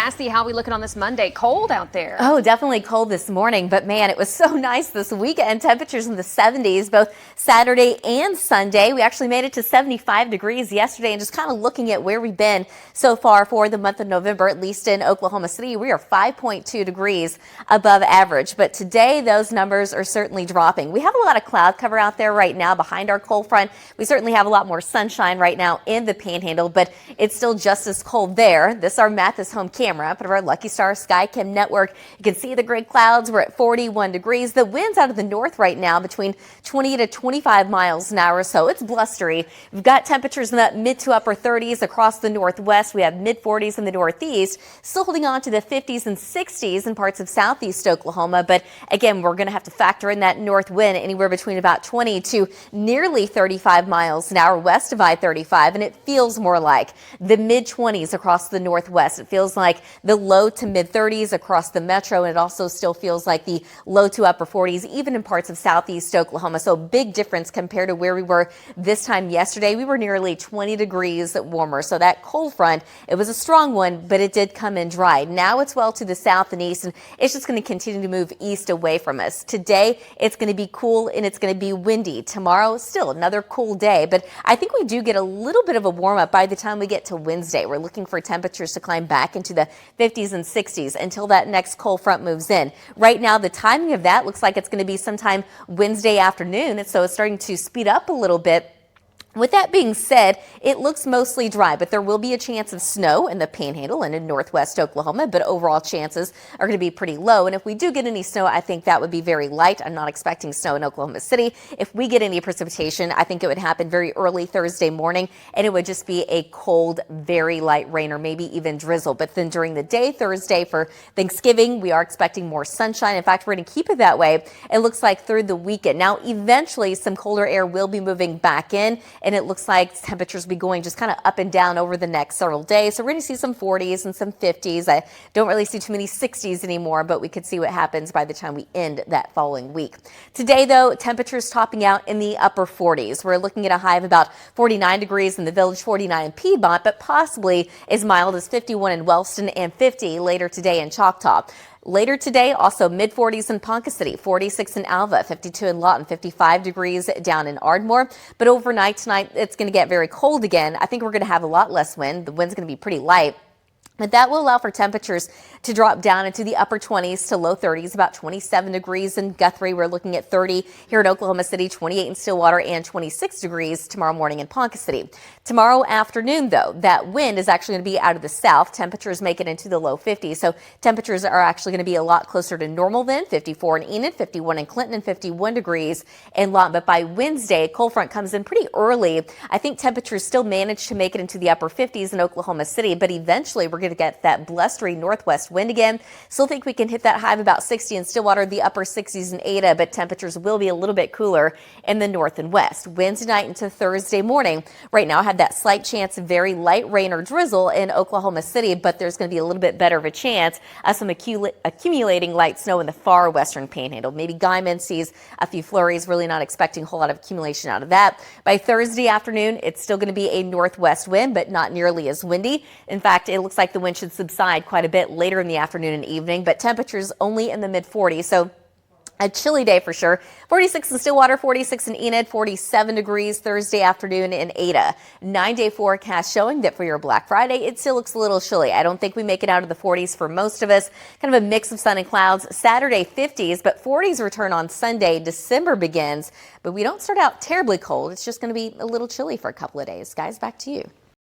Cassie, how are we looking on this Monday? Cold out there. Oh, definitely cold this morning, but man, it was so nice this weekend. Temperatures in the 70s, both Saturday and Sunday. We actually made it to 75 degrees yesterday, and just kind of looking at where we've been so far for the month of November, at least in Oklahoma City, we are 5.2 degrees above average. But today, those numbers are certainly dropping. We have a lot of cloud cover out there right now behind our cold front. We certainly have a lot more sunshine right now in the Panhandle, but it's still just as cold there. This is our Mathis home camera, part of our Lucky Star SkyCam network. You can see the gray clouds. We're at 41 degrees. The wind's out of the north right now between 20 to 25 miles an hour, so it's blustery. We've got temperatures in the mid to upper 30s across the northwest. We have mid 40s in the northeast, still holding on to the 50s and 60s in parts of southeast Oklahoma. But again, we're going to have to factor in that north wind anywhere between about 20 to nearly 35 miles an hour west of I-35, and it feels more like the mid 20s across the northwest. It feels like the low to mid 30s across the metro, and it also still feels like the low to upper 40s even in parts of southeast Oklahoma. So big difference compared to where we were this time yesterday. We were nearly 20 degrees warmer. So that cold front, it was a strong one, but it did come in dry. Now it's well to the south and east, and it's just going to continue to move east away from us. Today it's going to be cool and it's going to be windy. Tomorrow still another cool day, but I think we do get a little bit of a warm up by the time we get to Wednesday. We're looking for temperatures to climb back into the 50s and 60s until that next cold front moves in. Right now, the timing of that looks like it's going to be sometime Wednesday afternoon, and so it's starting to speed up a little bit. With that being said, it looks mostly dry, but there will be a chance of snow in the Panhandle and in northwest Oklahoma, but overall chances are going to be pretty low. And if we do get any snow, I think that would be very light. I'm not expecting snow in Oklahoma City. If we get any precipitation, I think it would happen very early Thursday morning, and it would just be a cold, very light rain or maybe even drizzle. But then during the day, Thursday for Thanksgiving, we are expecting more sunshine. In fact, we're going to keep it that way, it looks like, through the weekend. Now, eventually, some colder air will be moving back in, and it looks like temperatures will be going just kind of up and down over the next several days. So we're going to see some 40s and some 50s. I don't really see too many 60s anymore, but we could see what happens by the time we end that following week. Today, though, temperatures topping out in the upper 40s. We're looking at a high of about 49 degrees in the Village, 49 in Piedmont, but possibly as mild as 51 in Wellston and 50 later today in Choctaw. Later today, also mid-40s in Ponca City, 46 in Alva, 52 in Lawton, 55 degrees down in Ardmore. But overnight tonight, it's going to get very cold again. I think we're going to have a lot less wind. The wind's going to be pretty light. But that will allow for temperatures to drop down into the upper 20s to low 30s, about 27 degrees in Guthrie. We're looking at 30 here in Oklahoma City, 28 in Stillwater, and 26 degrees tomorrow morning in Ponca City. Tomorrow afternoon, though, that wind is actually going to be out of the south. Temperatures make it into the low 50s, so temperatures are actually going to be a lot closer to normal then. 54 in Enid, 51 in Clinton, and 51 degrees in Lawton. But by Wednesday, cold front comes in pretty early. I think temperatures still manage to make it into the upper 50s in Oklahoma City, but eventually we're going to get that blustery northwest wind again. Still think we can hit that high of about 60 in Stillwater, the upper 60s in Ada, but temperatures will be a little bit cooler in the north and west. Wednesday night into Thursday morning. Right now, I have that slight chance of very light rain or drizzle in Oklahoma City, but there's going to be a little bit better of a chance of some accumulating light snow in the far western Panhandle. Maybe Guyman sees a few flurries, really not expecting a whole lot of accumulation out of that. By Thursday afternoon, it's still going to be a northwest wind, but not nearly as windy. In fact, it looks like the wind should subside quite a bit later in the afternoon and evening, but temperatures only in the mid 40s. So a chilly day for sure. 46 in Stillwater, 46 in Enid, 47 degrees Thursday afternoon in Ada. 9-day forecast showing that for your Black Friday, it still looks a little chilly. I don't think we make it out of the 40s for most of us. Kind of a mix of sun and clouds. Saturday 50s, but 40s return on Sunday. December begins, but we don't start out terribly cold. It's just going to be a little chilly for a couple of days. Guys, back to you.